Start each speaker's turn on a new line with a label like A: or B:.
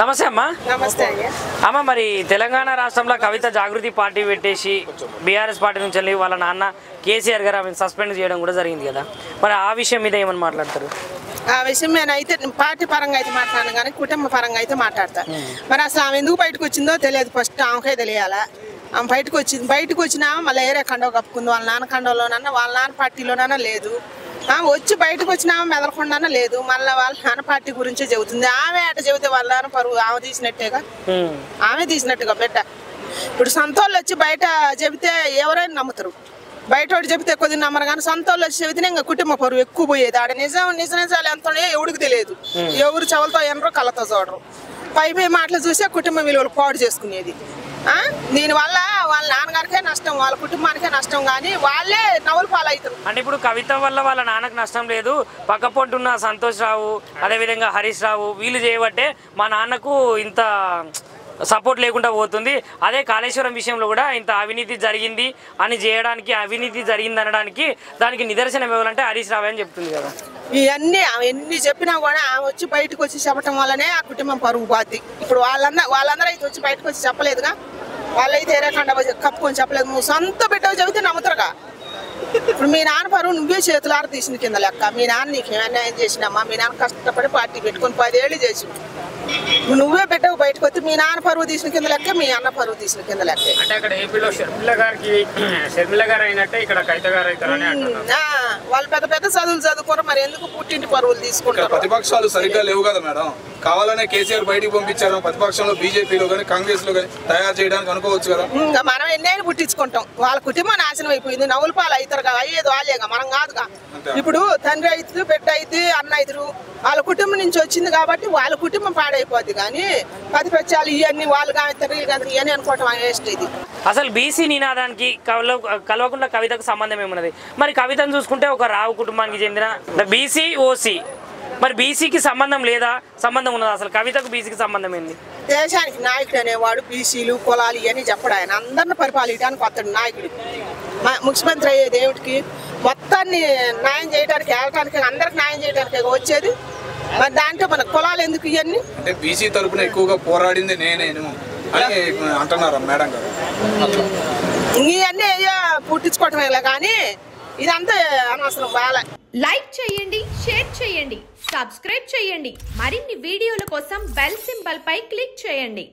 A: నమస్తే అమ్మా.
B: నమస్తే
A: అమ్మ, మరి తెలంగాణ రాష్ట్రంలో కవిత జాగృతి పార్టీ పెట్టేసి బీఆర్ఎస్ పార్టీ నుంచి వెళ్ళి వాళ్ళ నాన్న కేసీఆర్ గారు ఆమెను సస్పెండ్ చేయడం కూడా జరిగింది కదా, మరి ఆ విషయం మీద ఏమని మాట్లాడతారు?
B: ఆ విషయం నేనైతే పార్టీ పరంగా అయితే మాట్లాడను కానీ కుటుంబ పరంగా అయితే మాట్లాడతా. మరి అసలు ఆమె ఎందుకు బయటకు వచ్చిందో తెలియదు. ఫస్ట్ ఆమెకే తెలియాలా. ఆమె బయటకు వచ్చినా మళ్ళీ ఏరే కండో కప్పుకుంది. వాళ్ళ నాన్న కండోలోనన్నా వాళ్ళ నాన్న పార్టీలోనన్నా లేదు. వచ్చి బయటకు వచ్చినా మెదలకుండా లేదు. మళ్ళీ వాళ్ళ నాన్న పార్టీ గురించే చెబుతుంది. ఆమె అట చెబితే వాళ్ళ నాన్న పరువు ఆమె తీసినట్టేగా, ఆమె తీసినట్టుగా బిడ్డ. ఇప్పుడు సొంతోళ్ళు వచ్చి బయట చెబితే ఎవరైనా నమ్ముతారు. బయట వాడు చెబితే కొద్ది నమ్మరు కానీ సొంతోళ్ళు వచ్చి చెబితేనే ఇంకా కుటుంబ పరువు ఎక్కువ పోయేది. ఆడ నిజాలు ఎంత ఎవడికి తెలియదు. ఎవరు చెవులతో ఎనరు కళ్ళతో చూడరు. పై మాటలు చూసే కుటుంబ విలువలు పాడు చేసుకునేది. దీనివల్ల వాళ్ళ నాన్నగారికే నష్టం, వాళ్ళ కుటుంబానికే నష్టం, కానీ వాళ్ళే నవ్వులు పాలవుతారు.
A: అంటే ఇప్పుడు కవిత వల్ల వాళ్ళ నాన్నకు నష్టం లేదు, పక్కపొంటున్న సంతోష్ రావు అదేవిధంగా హరీష్ రావు వీళ్ళు చేయబట్టే మా నాన్నకు ఇంత సపోర్ట్ లేకుండా పోతుంది. అదే కాళేశ్వరం విషయంలో కూడా ఇంత అవినీతి జరిగింది అని చేయడానికి, అవినీతి జరిగింది అనడానికి దానికి నిదర్శనం ఇవ్వాలంటే హరీష్ రావు అని చెప్తుంది కదా.
B: ఇవన్నీ ఆమె ఎన్ని చెప్పినా కూడా ఆమె వచ్చి బయటకు వచ్చి చెప్పడం వల్లనే ఆ కుటుంబం పరుగు పోద్ది. ఇప్పుడు వాళ్ళందరూ అయితే వచ్చి బయటకు వచ్చి చెప్పలేదుగా. వాళ్ళైతే ఏరేకండ కప్పుకొని చెప్పలేదు. నువ్వు సొంత బిడ్డ చెబితే నమ్ముతారుగా. ఇప్పుడు మీ నాన్న పరువు నువ్వే చేతులార తీసిన కింద లెక్క. మీ నాన్న నీకు అన్యాయం చేసినమ్మా. మీ నాన్న కష్టపడి పార్టీ పెట్టుకొని 10 ఏళ్ళు చేసి నువ్వే బిడ్డకు బయటకు వచ్చి మీ నాన్న పరువు తీసిన కింద లెక్క, మీ అన్న పరువు తీసిన కింద లెక్క.
C: అంటే అక్కడ ఏపీలో షర్మిల గారు అయినట్టే ఇక్కడ కవిత గారు అవుతారని
B: వాళ్ళు పెద్ద చదువులు చదువుకోరు, మరి ఎందుకు పుట్టింటి పరువులు తీసుకుంటారు?
D: ప్రతిపక్షాలు సరిగ్గా లేవు కదా మేడం. కావాలనే కేసీఆర్ బయటికి పంపించారు. ప్రతిపక్షంలో బీజేపీలో కానీ కాంగ్రెస్ లో కానీ తయారు చేయడానికి అనుకోవచ్చు కదా.
B: మనం ఎన్నైనా పుట్టించుకుంటాం. వాళ్ళ కుటుంబం నాశనం అయిపోయింది. నవ్వుల పాలు అవుతారు కదా, అయ్యేది వాళ్ళేగా, మనం కాదుగా. ఇప్పుడు తండ్రి అయితే బిడ్డ అయితే అన్న అవుతారు. వాళ్ళ కుటుంబం నుంచి వచ్చింది కాబట్టి వాళ్ళ కుటుంబం పాడైపోద్ది. కానీ ప్రతిపక్షాలు ఇవన్నీ వాళ్ళు కావుతారు ఇవన్నీ అనుకోవటం వేస్ట్. ఇది
A: అసలు బీసీ నినాదానికి కలవకుండా కవితకు సంబంధం ఏమున్నది? మరి కవితను చూసుకుంటే ఒక రావు కుటుంబానికి చెందిన బీసీ ఓసీ, మరి బీసీకి సంబంధం లేదా, సంబంధం ఉన్నదా? అసలు కవితకు బీసీకి సంబంధం ఏంది?
B: దేశానికి నాయకుడు అనేవాడు బీసీలు కులాలు ఇవన్నీ చెప్పడు. ఆయన అందరిని పరిపాలించడానికి వస్తాడు నాయకుడు. ముఖ్యమంత్రి అయ్యే దేవుడికి మొత్తాన్ని న్యాయం చేయడానికి, వెళ్ళటానికి, అందరికి న్యాయం చేయడానికి వచ్చేది. మరి దాంట్లో మన కులాలు ఎందుకు ఇవన్నీ?
D: అంటే బీసీ తరఫున ఎక్కువగా పోరాడింది నేను అని అంటున్నారు మేడం గారు.
B: ఇవన్నీ పుట్టించుకోవటమే కానీ ఇదంతా అనవసరం. బాగా
E: లైక్ చేయండి, షేర్ చేయండి, సబ్స్క్రైబ్ చేయండి. మరిన్ని వీడియోల కోసం బెల్ సింబల్ పై క్లిక్ చేయండి.